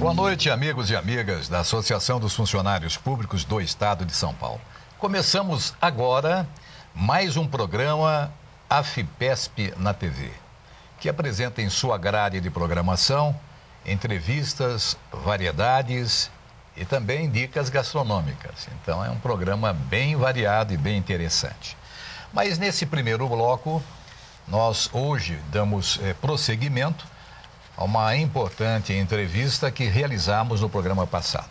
Boa noite, amigos e amigas da Associação dos Funcionários Públicos do Estado de São Paulo. Começamos agora mais um programa AFIPESP na TV, que apresenta em sua grade de programação entrevistas, variedades e também dicas gastronômicas. Então é um programa bem variado e bem interessante. Mas nesse primeiro bloco, nós hoje damos prosseguimento a uma importante entrevista que realizamos no programa passado,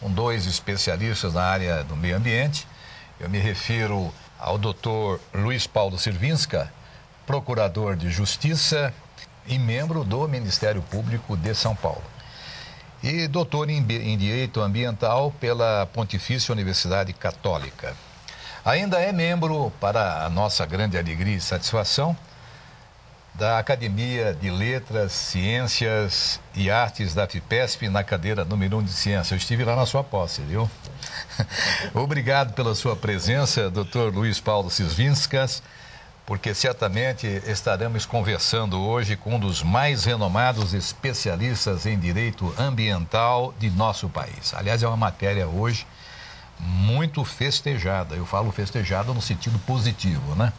com dois especialistas na área do meio ambiente. Eu me refiro ao Dr. Luiz Paulo Sirvinska, procurador de Justiça e membro do Ministério Público de São Paulo, e doutor em Direito Ambiental pela Pontifícia Universidade Católica. Ainda é membro, para a nossa grande alegria e satisfação, da Academia de Letras, Ciências e Artes da FIPESP na cadeira número 1 de Ciência. Eu estive lá na sua posse, viu? Obrigado pela sua presença, Dr. Luiz Paulo Sirvinskas, porque certamente estaremos conversando hoje com um dos mais renomados especialistas em direito ambiental de nosso país. Aliás, é uma matéria hoje muito festejada. Eu falo festejada no sentido positivo, né?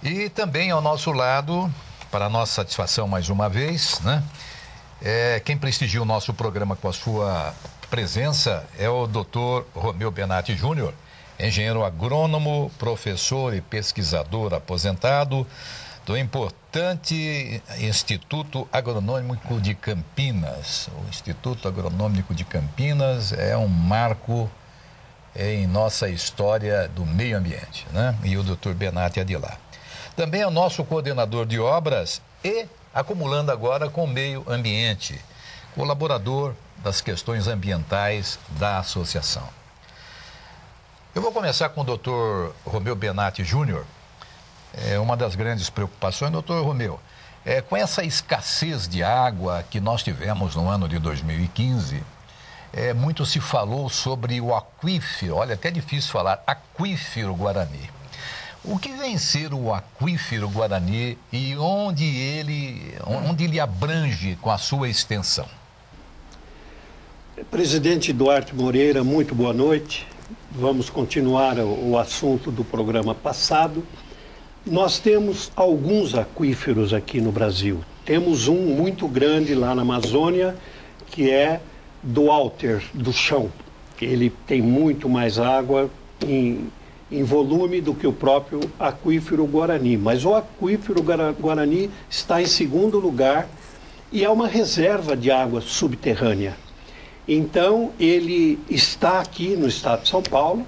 E também ao nosso lado, para a nossa satisfação mais uma vez, né? Quem prestigia o nosso programa com a sua presença é o Dr. Romeu Benatti Júnior, engenheiro agrônomo, professor e pesquisador aposentado do importante Instituto Agronômico de Campinas. O Instituto Agronômico de Campinas é um marco em nossa história do meio ambiente, né? E o Dr. Benatti é de lá. Também é o nosso coordenador de obras e, acumulando agora com o meio ambiente, colaborador das questões ambientais da associação. Eu vou começar com o Dr. Romeu Benatti Júnior. Uma das grandes preocupações, Dr. Romeu, com essa escassez de água que nós tivemos no ano de 2015, muito se falou sobre o aquífero, olha, até difícil falar, aquífero Guarani. O que vem ser o aquífero Guarani e onde ele abrange com a sua extensão? Presidente Duarte Moreira, muito boa noite. Vamos continuar o assunto do programa passado. Nós temos alguns aquíferos aqui no Brasil. Temos um muito grande lá na Amazônia, que é do Alter, do chão. Ele tem muito mais água em volume do que o próprio aquífero Guarani. Mas o aquífero Guarani está em segundo lugar e é uma reserva de água subterrânea. Então, ele está aqui no estado de São Paulo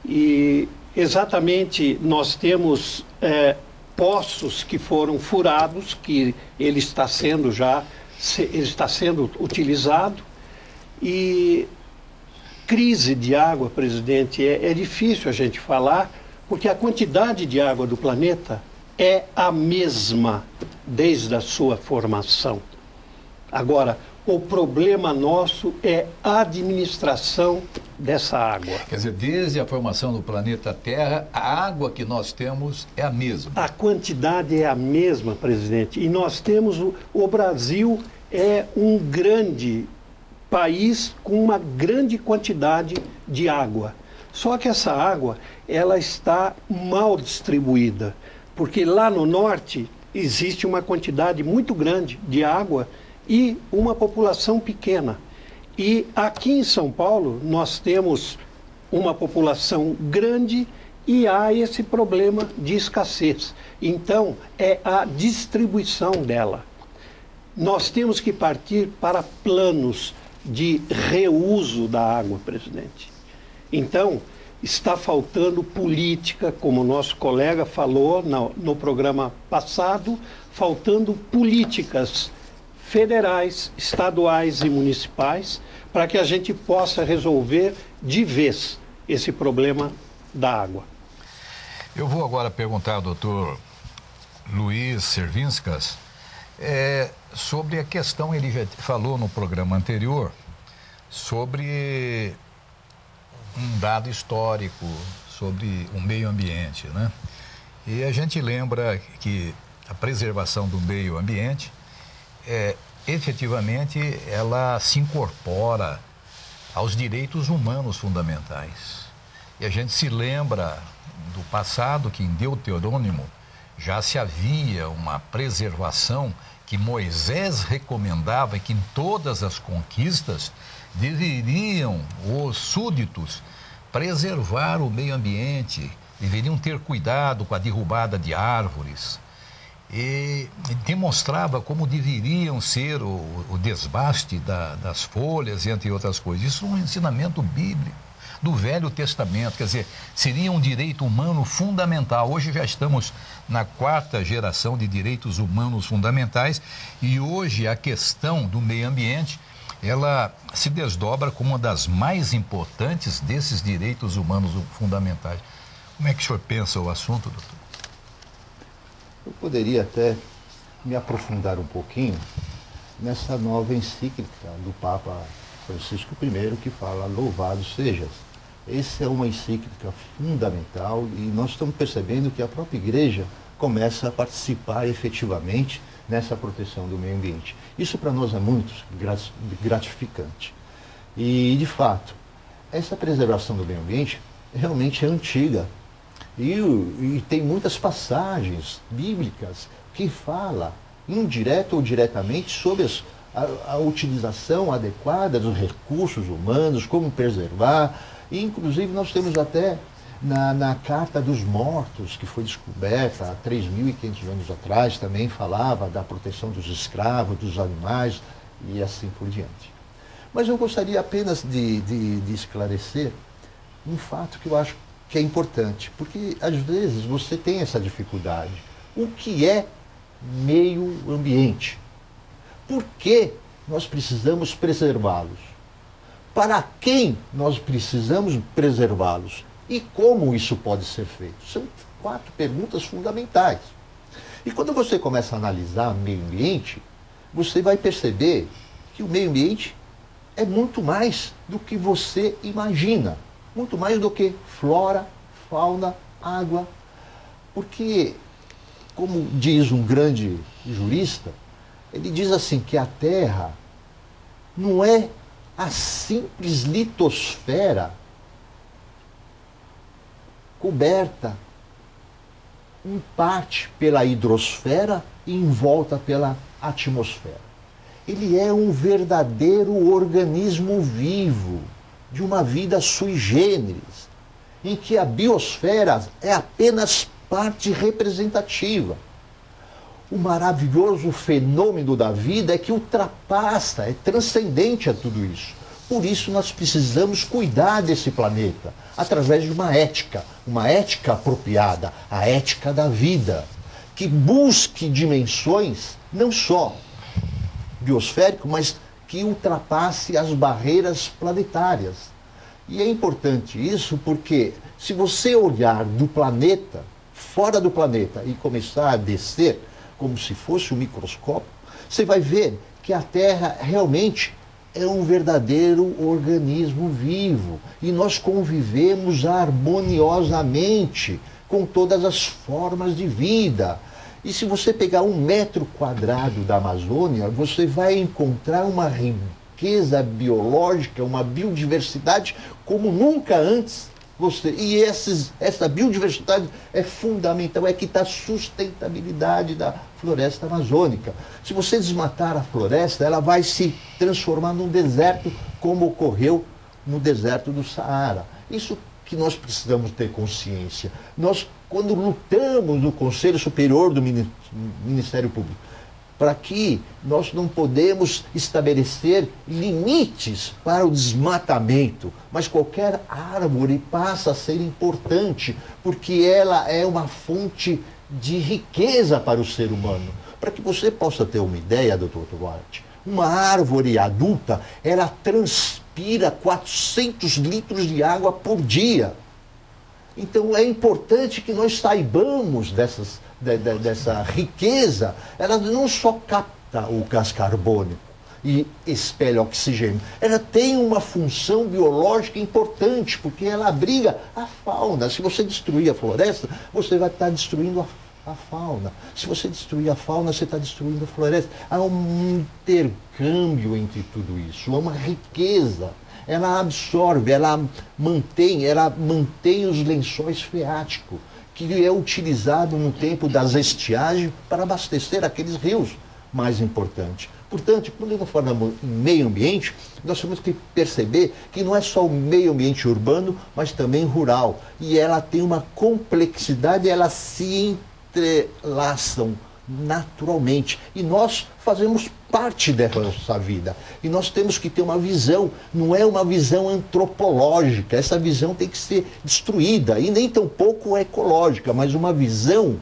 e exatamente nós temos poços que foram furados, que ele está sendo utilizado. E crise de água, presidente, é difícil a gente falar, porque a quantidade de água do planeta é a mesma desde a sua formação. Agora, o problema nosso é a administração dessa água. Quer dizer, desde a formação do planeta Terra, a água que nós temos é a mesma. A quantidade é a mesma, presidente. E nós temos, o Brasil é um grande país com uma grande quantidade de água. Só que essa água, ela está mal distribuída, porque lá no norte existe uma quantidade muito grande de água e uma população pequena. E aqui em São Paulo nós temos uma população grande e há esse problema de escassez. Então, é a distribuição dela. Nós temos que partir para planos de reuso da água, presidente. Então, está faltando política, como o nosso colega falou no programa passado, faltando políticas federais, estaduais e municipais para que a gente possa resolver de vez esse problema da água. Eu vou agora perguntar ao doutor Luiz Sirvinskas sobre a questão, ele já falou no programa anterior, sobre um dado histórico, sobre o meio ambiente, né? E a gente lembra que a preservação do meio ambiente efetivamente, ela se incorpora aos direitos humanos fundamentais. E a gente se lembra do passado que em Deuteronômio já se havia uma preservação que Moisés recomendava que em todas as conquistas deveriam os súditos preservar o meio ambiente, deveriam ter cuidado com a derrubada de árvores. E demonstrava como deveriam ser o desbaste das folhas, entre outras coisas. Isso é um ensinamento bíblico do Velho Testamento, quer dizer, seria um direito humano fundamental. Hoje já estamos na 4ª geração de direitos humanos fundamentais e hoje a questão do meio ambiente, ela se desdobra como uma das mais importantes desses direitos humanos fundamentais. Como é que o senhor pensa o assunto, doutor? Eu poderia até me aprofundar um pouquinho nessa nova encíclica do Papa Francisco I, que fala louvado sejas. Essa é uma encíclica fundamental e nós estamos percebendo que a própria Igreja começa a participar efetivamente nessa proteção do meio ambiente. Isso para nós é muito gratificante. E, de fato, essa preservação do meio ambiente realmente é antiga. E tem muitas passagens bíblicas que falam, indireta ou diretamente, sobre a utilização adequada dos recursos humanos, como preservar. E, inclusive, nós temos até na Carta dos Mortos, que foi descoberta há 3.500 anos atrás, também falava da proteção dos escravos, dos animais e assim por diante. Mas eu gostaria apenas de esclarecer um fato que eu acho que é importante, porque às vezes você tem essa dificuldade. O que é meio ambiente? Por que nós precisamos preservá-los? Para quem nós precisamos preservá-los? E como isso pode ser feito? São 4 perguntas fundamentais. E quando você começa a analisar o meio ambiente, você vai perceber que o meio ambiente é muito mais do que você imagina. Muito mais do que flora, fauna, água. Porque, como diz um grande jurista, ele diz assim que a Terra não é a simples litosfera coberta em parte pela hidrosfera e em volta pela atmosfera. Ele é um verdadeiro organismo vivo, de uma vida sui generis, em que a biosfera é apenas parte representativa. O maravilhoso fenômeno da vida é que ultrapassa, é transcendente a tudo isso. Por isso nós precisamos cuidar desse planeta, através de uma ética apropriada, a ética da vida, que busque dimensões não só biosféricas, mas que ultrapasse as barreiras planetárias. E é importante isso porque se você olhar do planeta, fora do planeta, e começar a descer, como se fosse um microscópio, você vai ver que a Terra realmente é um verdadeiro organismo vivo. E nós convivemos harmoniosamente com todas as formas de vida. E se você pegar 1 metro quadrado da Amazônia, você vai encontrar uma riqueza biológica, uma biodiversidade como nunca antes. E essa biodiversidade é fundamental, é que está a sustentabilidade da floresta amazônica. Se você desmatar a floresta, ela vai se transformar num deserto, como ocorreu no deserto do Saara. Isso que nós precisamos ter consciência. Nós, quando lutamos no Conselho Superior do Ministério Público, para que nós não podemos estabelecer limites para o desmatamento, mas qualquer árvore passa a ser importante, porque ela é uma fonte de riqueza para o ser humano. Para que você possa ter uma ideia, doutor Duarte, uma árvore adulta, ela transpira 400 litros de água por dia. Então é importante que nós saibamos dessa riqueza. Ela não só capta o gás carbônico e espelha oxigênio, ela tem uma função biológica importante, porque ela abriga a fauna. Se você destruir a floresta, você vai estar destruindo a fauna. Se você destruir a fauna, você está destruindo a floresta. Há um intercâmbio entre tudo isso, há uma riqueza. Ela absorve, ela mantém os lençóis freáticos, que é utilizado no tempo das estiagens para abastecer aqueles rios mais importantes. Portanto, quando nós falamos em meio ambiente, nós temos que perceber que não é só o meio ambiente urbano, mas também rural. E ela tem uma complexidade, elas se entrelaçam naturalmente. E nós fazemos parte dessa vida. E nós temos que ter uma visão, não é uma visão antropológica, essa visão tem que ser destruída, e nem tampouco ecológica, mas uma visão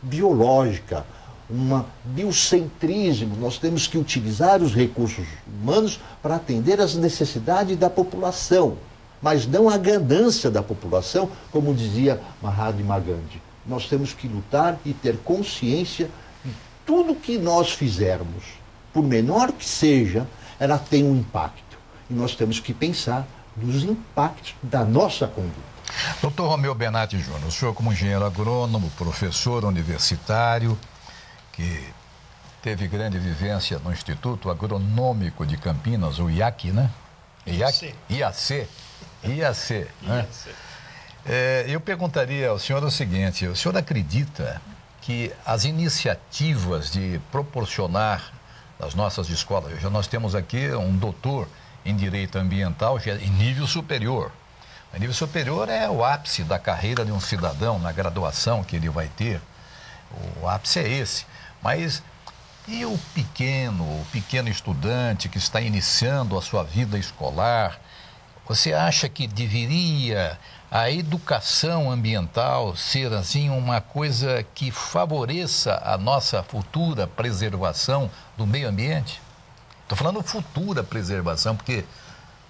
biológica, um biocentrismo. Nós temos que utilizar os recursos humanos para atender às necessidades da população, mas não a ganância da população, como dizia Mahatma Gandhi. Nós temos que lutar e ter consciência de tudo que nós fizermos, por menor que seja, ela tem um impacto. E nós temos que pensar nos impactos da nossa conduta. Dr. Romeu Benatti Júnior, o senhor como engenheiro agrônomo, professor universitário, que teve grande vivência no Instituto Agronômico de Campinas, o IAC, né? IAC, né? Eu perguntaria ao senhor o seguinte: o senhor acredita que as iniciativas de proporcionar nas nossas escolas, nós temos aqui um doutor em Direito Ambiental em nível superior. O nível superior é o ápice da carreira de um cidadão, na graduação que ele vai ter. O ápice é esse. Mas e o pequeno estudante que está iniciando a sua vida escolar? Você acha que deveria a educação ambiental ser assim uma coisa que favoreça a nossa futura preservação do meio ambiente? Estou falando futura preservação, porque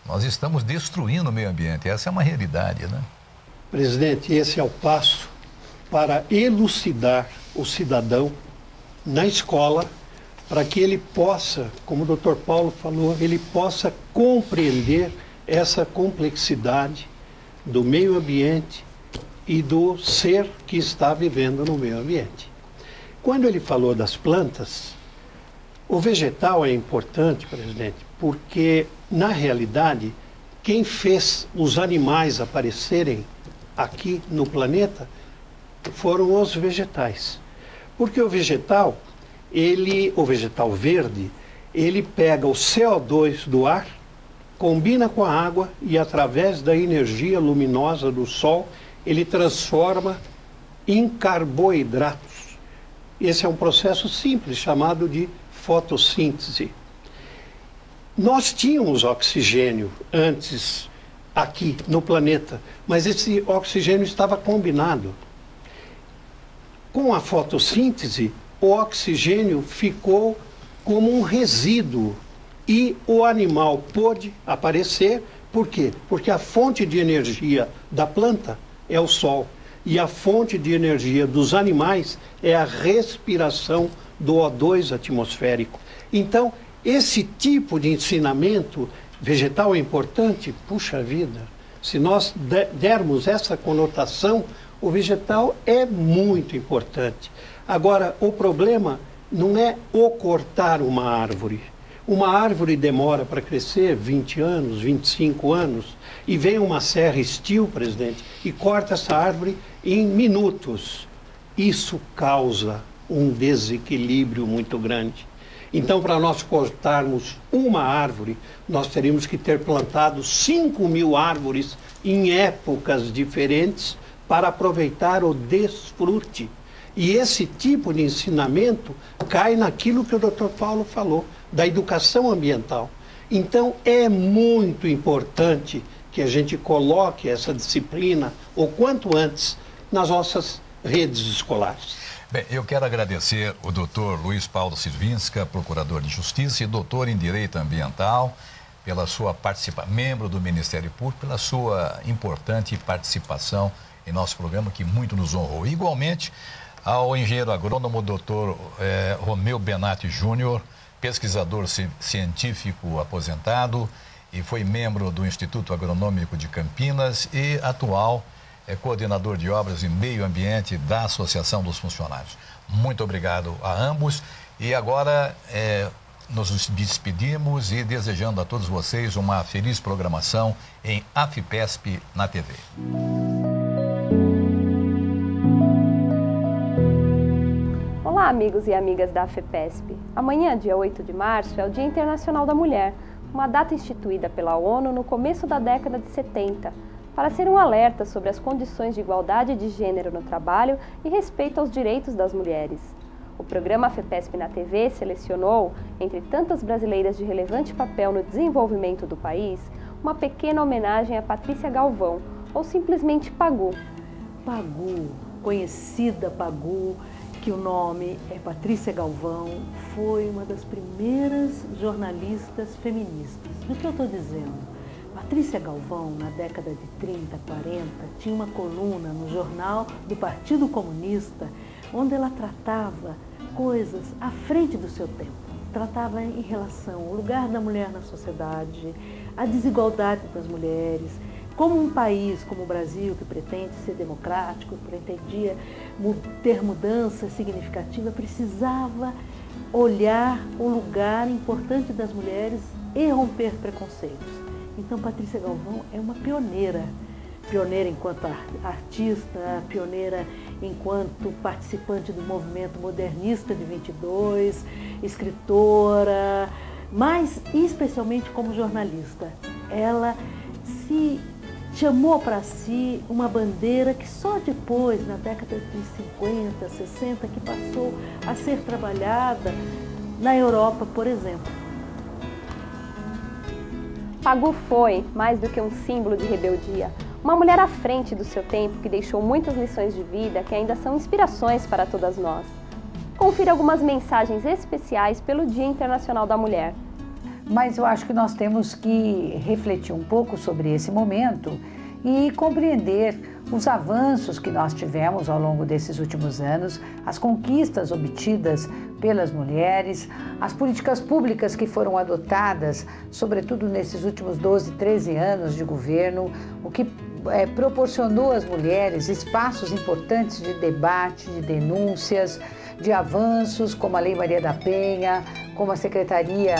nós estamos destruindo o meio ambiente. Essa é uma realidade, né? Presidente, esse é o passo para elucidar o cidadão na escola, para que ele possa, como o Dr. Paulo falou, ele possa compreender essa complexidade do meio ambiente e do ser que está vivendo no meio ambiente. Quando ele falou das plantas, o vegetal é importante, presidente, porque, na realidade, quem fez os animais aparecerem aqui no planeta foram os vegetais. Porque o vegetal verde, ele pega o CO2 do ar, combina com a água e, através da energia luminosa do sol, ele transforma em carboidratos. Esse é um processo simples, chamado de fotossíntese. Nós tínhamos oxigênio antes aqui no planeta, mas esse oxigênio estava combinado. Com a fotossíntese, o oxigênio ficou como um resíduo e o animal pôde aparecer. Por quê? Porque a fonte de energia da planta é o sol e a fonte de energia dos animais é a respiração do O2 atmosférico. Então, esse tipo de ensinamento vegetal é importante? Puxa vida, se nós dermos essa conotação, o vegetal é muito importante. Agora, o problema não é o cortar uma árvore. Uma árvore demora para crescer 20 anos, 25 anos, e vem uma serra Steel, presidente, e corta essa árvore em minutos. Isso causa um desequilíbrio muito grande. Então, para nós cortarmos uma árvore, nós teríamos que ter plantado 5.000 árvores em épocas diferentes para aproveitar o desfrute. E esse tipo de ensinamento cai naquilo que o Dr. Paulo falou, da educação ambiental. Então, é muito importante que a gente coloque essa disciplina o quanto antes nas nossas redes escolares. Bem, eu quero agradecer o doutor Luiz Paulo Sirvinska, procurador de Justiça e doutor em Direito Ambiental, pela sua participação, membro do Ministério Público, pela sua importante participação em nosso programa, que muito nos honrou. Igualmente, ao engenheiro agrônomo doutor Romeu Benatti Júnior, pesquisador científico aposentado e foi membro do Instituto Agronômico de Campinas e atual é coordenador de obras e meio ambiente da Associação dos Funcionários. Muito obrigado a ambos. E agora nos despedimos e desejando a todos vocês uma feliz programação em AFIPESP na TV. Olá, amigos e amigas da AFIPESP. Amanhã, dia 8 de março, é o Dia Internacional da Mulher, uma data instituída pela ONU no começo da década de 70, para ser um alerta sobre as condições de igualdade de gênero no trabalho e respeito aos direitos das mulheres. O programa AFIPESP na TV selecionou, entre tantas brasileiras de relevante papel no desenvolvimento do país, uma pequena homenagem a Patrícia Galvão, ou simplesmente Pagu. Pagu, conhecida Pagu, que o nome é Patrícia Galvão, foi uma das primeiras jornalistas feministas. Do que eu estou dizendo? Patrícia Galvão, na década de 30, 40, tinha uma coluna no jornal do Partido Comunista, onde ela tratava coisas à frente do seu tempo. Tratava em relação ao lugar da mulher na sociedade, a desigualdade das mulheres, como um país como o Brasil, que pretende ser democrático, pretendia ter mudança significativa, precisava olhar o lugar importante das mulheres e romper preconceitos. Então, Patrícia Galvão é uma pioneira. Pioneira enquanto artista, pioneira enquanto participante do movimento modernista de 22, escritora, mas especialmente como jornalista. Ela se chamou para si uma bandeira que só depois, na década de 50, 60, que passou a ser trabalhada na Europa, por exemplo. Pagu foi, mais do que um símbolo de rebeldia, uma mulher à frente do seu tempo que deixou muitas lições de vida que ainda são inspirações para todas nós. Confira algumas mensagens especiais pelo Dia Internacional da Mulher. Mas eu acho que nós temos que refletir um pouco sobre esse momento e compreender os avanços que nós tivemos ao longo desses últimos anos, as conquistas obtidas pelas mulheres, as políticas públicas que foram adotadas, sobretudo nesses últimos 12, 13 anos de governo, o que proporcionou às mulheres espaços importantes de debate, de denúncias, de avanços, como a Lei Maria da Penha, como a Secretaria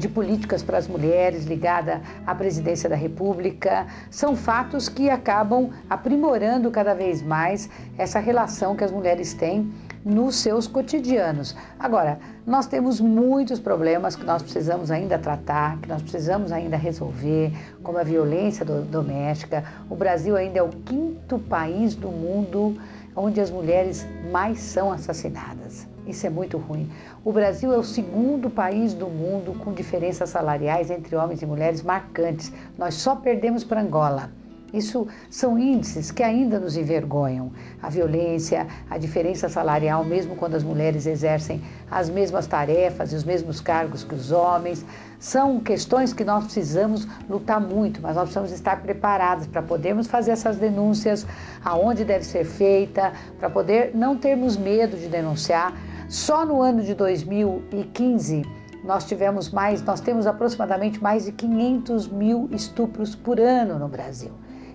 de Políticas para as Mulheres ligada à Presidência da República. São fatos que acabam aprimorando cada vez mais essa relação que as mulheres têm nos seus cotidianos. Agora, nós temos muitos problemas que nós precisamos ainda tratar, que nós precisamos ainda resolver, como a violência doméstica. O Brasil ainda é o 5º país do mundo onde as mulheres mais são assassinadas. Isso é muito ruim. O Brasil é o 2º país do mundo com diferenças salariais entre homens e mulheres marcantes. Nós só perdemos para Angola. Isso são índices que ainda nos envergonham. A violência, a diferença salarial, mesmo quando as mulheres exercem as mesmas tarefas e os mesmos cargos que os homens, são questões que nós precisamos lutar muito, mas nós precisamos estar preparados para podermos fazer essas denúncias, aonde deve ser feita, para poder não termos medo de denunciar. Só no ano de 2015, nós temos aproximadamente mais de 500 mil estupros por ano no Brasil.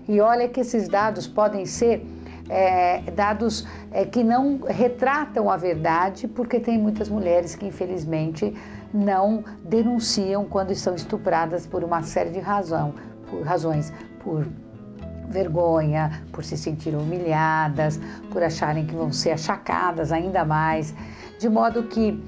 E olha que esses dados podem ser dados que não retratam a verdade, porque tem muitas mulheres que, infelizmente, não denunciam quando são estupradas por uma série de razões, por vergonha, por se sentirem humilhadas, por acharem que vão ser achacadas ainda mais, de modo que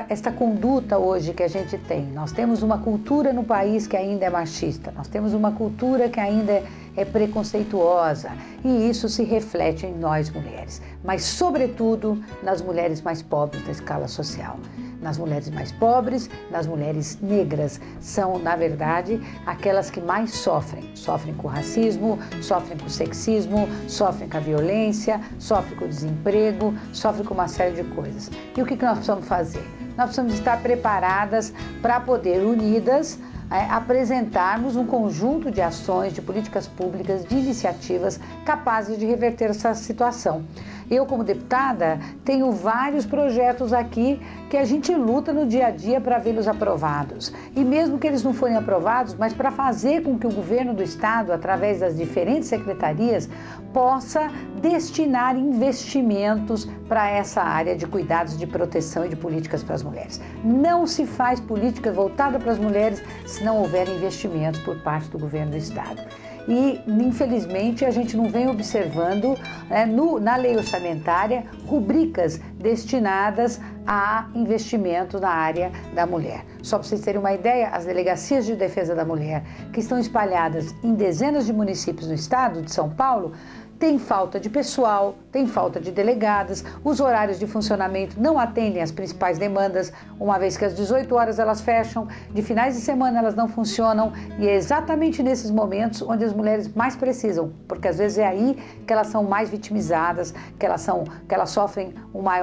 esta conduta hoje que a gente tem, nós temos uma cultura no país que ainda é machista, nós temos uma cultura que ainda é preconceituosa e isso se reflete em nós mulheres, mas sobretudo nas mulheres mais pobres da escala social. Nas mulheres mais pobres, nas mulheres negras, são, na verdade, aquelas que mais sofrem. Sofrem com o racismo, sofrem com o sexismo, sofrem com a violência, sofrem com o desemprego, sofrem com uma série de coisas. E o que nós precisamos fazer? Nós precisamos estar preparadas para poder, unidas, apresentarmos um conjunto de ações, de políticas públicas, de iniciativas capazes de reverter essa situação. Eu, como deputada, tenho vários projetos aqui que a gente luta no dia a dia para vê-los aprovados. E mesmo que eles não forem aprovados, mas para fazer com que o governo do estado, através das diferentes secretarias, possa destinar investimentos para essa área de cuidados, de proteção e de políticas para as mulheres. Não se faz política voltada para as mulheres se não houver investimentos por parte do governo do estado. E, infelizmente, a gente não vem observando, né, na lei orçamentária, rubricas destinadas a investimentos na área da mulher. Só para vocês terem uma ideia, as delegacias de defesa da mulher, que estão espalhadas em dezenas de municípios no estado de São Paulo, tem falta de pessoal, tem falta de delegadas, os horários de funcionamento não atendem às principais demandas, uma vez que às 18 horas elas fecham, de finais de semana elas não funcionam, e é exatamente nesses momentos onde as mulheres mais precisam, porque às vezes é aí que elas são mais vitimizadas, que elas sofrem uma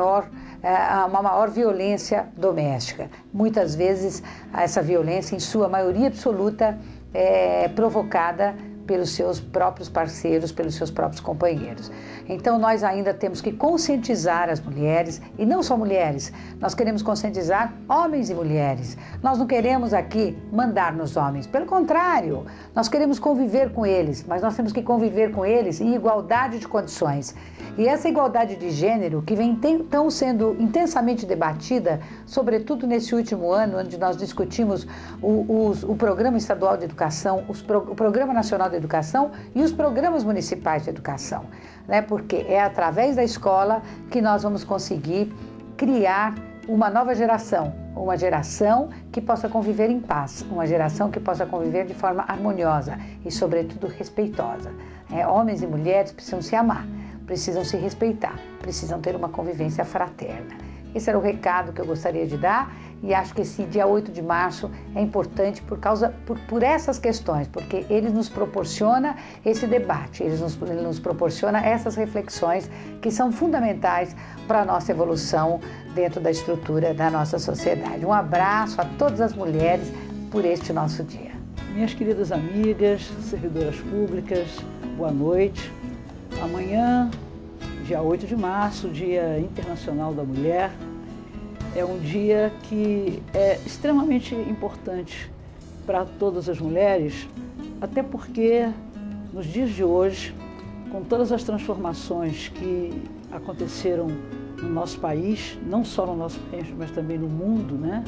maior violência doméstica. Muitas vezes essa violência, em sua maioria absoluta, é provocada pelos seus próprios parceiros, pelos seus próprios companheiros. Então nós ainda temos que conscientizar as mulheres, e não só mulheres, nós queremos conscientizar homens e mulheres. Nós não queremos aqui mandar nos homens, pelo contrário, nós queremos conviver com eles, mas nós temos que conviver com eles em igualdade de condições. E essa igualdade de gênero, que vem então sendo intensamente debatida, sobretudo nesse último ano, onde nós discutimos o Programa Estadual de Educação, o Programa Nacional de Educação e os programas municipais de educação, né? Porque é através da escola que nós vamos conseguir criar uma nova geração, uma geração que possa conviver em paz, uma geração que possa conviver de forma harmoniosa e, sobretudo, respeitosa. Homens e mulheres precisam se amar, precisam se respeitar, precisam ter uma convivência fraterna. Esse era o recado que eu gostaria de dar, e acho que esse dia 8 de março é importante por essas questões, porque ele nos proporciona esse debate, ele nos proporciona essas reflexões que são fundamentais para a nossa evolução dentro da estrutura da nossa sociedade. Um abraço a todas as mulheres por este nosso dia. Minhas queridas amigas, servidoras públicas, boa noite. Amanhã, dia 8 de março, Dia Internacional da Mulher, é um dia que é extremamente importante para todas as mulheres, até porque nos dias de hoje, com todas as transformações que aconteceram no nosso país, não só no nosso país, mas também no mundo, né?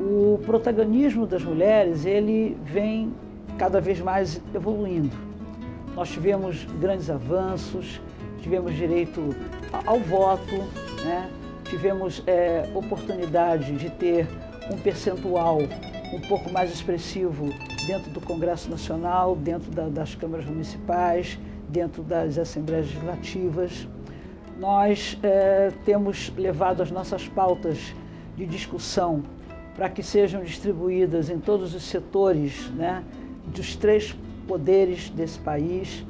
O protagonismo das mulheres, ele vem cada vez mais evoluindo. Nós tivemos grandes avanços, tivemos direito ao voto, né? Tivemos oportunidade de ter um percentual um pouco mais expressivo dentro do Congresso Nacional, dentro das câmaras municipais, dentro das assembleias legislativas. Nós temos levado as nossas pautas de discussão para que sejam distribuídas em todos os setores, né, dos 3 poderes desse país.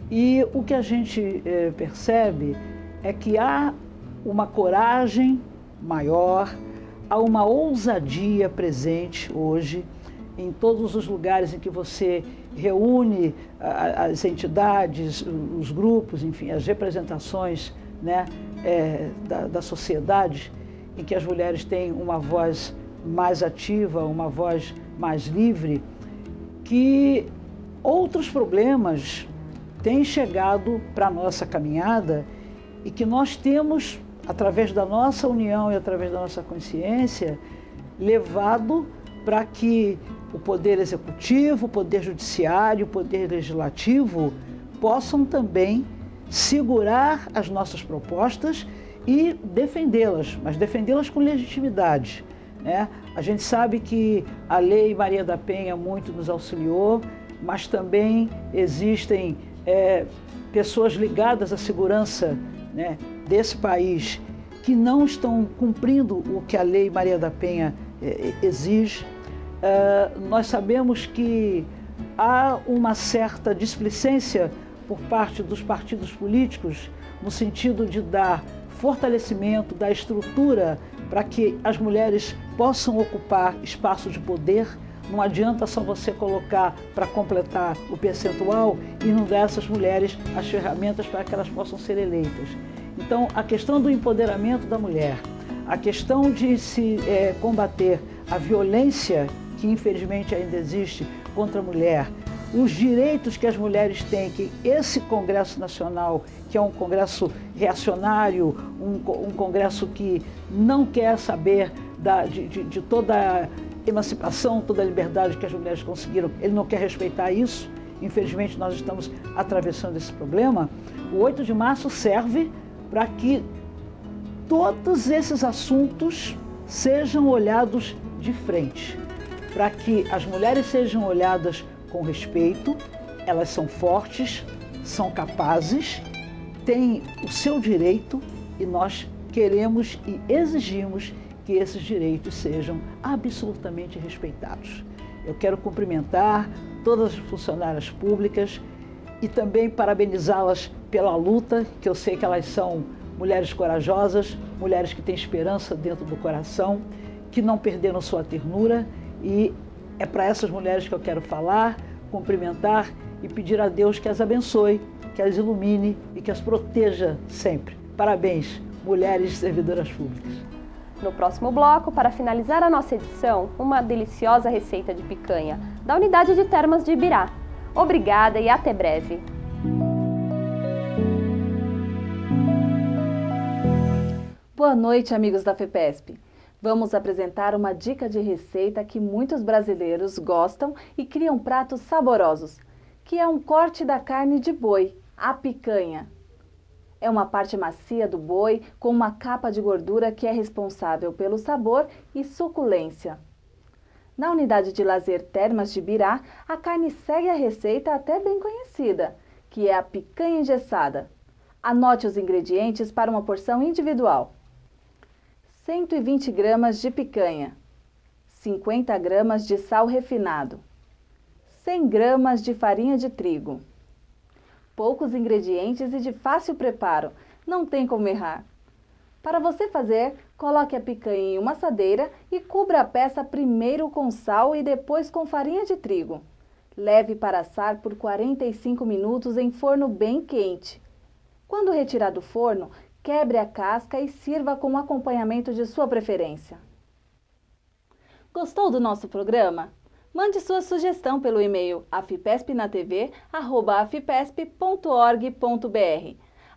E o que a gente percebe é que há uma coragem maior, há uma ousadia presente hoje em todos os lugares em que você reúne as entidades, os grupos, enfim, as representações, né, da sociedade, em que as mulheres têm uma voz mais ativa, uma voz mais livre, que outros problemas têm chegado para a nossa caminhada e que nós temos, através da nossa união e através da nossa consciência, levado para que o Poder Executivo, o Poder Judiciário, o Poder Legislativo possam também segurar as nossas propostas e defendê-las, mas defendê-las com legitimidade, né? A gente sabe que a Lei Maria da Penha muito nos auxiliou, mas também existem pessoas ligadas à segurança, né, desse país que não estão cumprindo o que a Lei Maria da Penha exige. Nós sabemos que há uma certa displicência por parte dos partidos políticos no sentido de dar fortalecimento, dar estrutura para que as mulheres possam ocupar espaços de poder. Não adianta só você colocar para completar o percentual e não dar a essas mulheres as ferramentas para que elas possam ser eleitas. Então, a questão do empoderamento da mulher, a questão de se combater a violência que infelizmente ainda existe contra a mulher, os direitos que as mulheres têm, que esse Congresso Nacional, que é um congresso reacionário, um congresso que não quer saber de toda a emancipação, toda a liberdade que as mulheres conseguiram, ele não quer respeitar isso. Infelizmente, nós estamos atravessando esse problema. O 8 de março serve para que todos esses assuntos sejam olhados de frente, para que as mulheres sejam olhadas com respeito. Elas são fortes, são capazes, têm o seu direito e nós queremos e exigimos que esses direitos sejam absolutamente respeitados. Eu quero cumprimentar todas as funcionárias públicas e também parabenizá-las pela luta, que eu sei que elas são mulheres corajosas, mulheres que têm esperança dentro do coração, que não perderam sua ternura, e é para essas mulheres que eu quero falar, cumprimentar e pedir a Deus que as abençoe, que as ilumine e que as proteja sempre. Parabéns, mulheres servidoras públicas. No próximo bloco, para finalizar a nossa edição, uma deliciosa receita de picanha da Unidade de Termas de Ibirá. Obrigada e até breve! Boa noite, amigos da FEPESP. Vamos apresentar uma dica de receita que muitos brasileiros gostam e criam pratos saborosos, que é um corte da carne de boi, a picanha. É uma parte macia do boi com uma capa de gordura que é responsável pelo sabor e suculência. Na unidade de lazer Termas de Ibirá, a carne segue a receita até bem conhecida, que é a picanha engessada. Anote os ingredientes para uma porção individual. 120 gramas de picanha, 50 gramas de sal refinado, 100 gramas de farinha de trigo. Poucos ingredientes e de fácil preparo, não tem como errar. Para você fazer, coloque a picanha em uma assadeira e cubra a peça primeiro com sal e depois com farinha de trigo. Leve para assar por 45 minutos em forno bem quente. Quando retirar do forno, quebre a casca e sirva com o acompanhamento de sua preferência. Gostou do nosso programa? Mande sua sugestão pelo e-mail afipesp.org.br.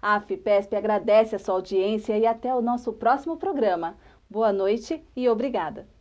A Afipesp agradece a sua audiência e até o nosso próximo programa. Boa noite e obrigada!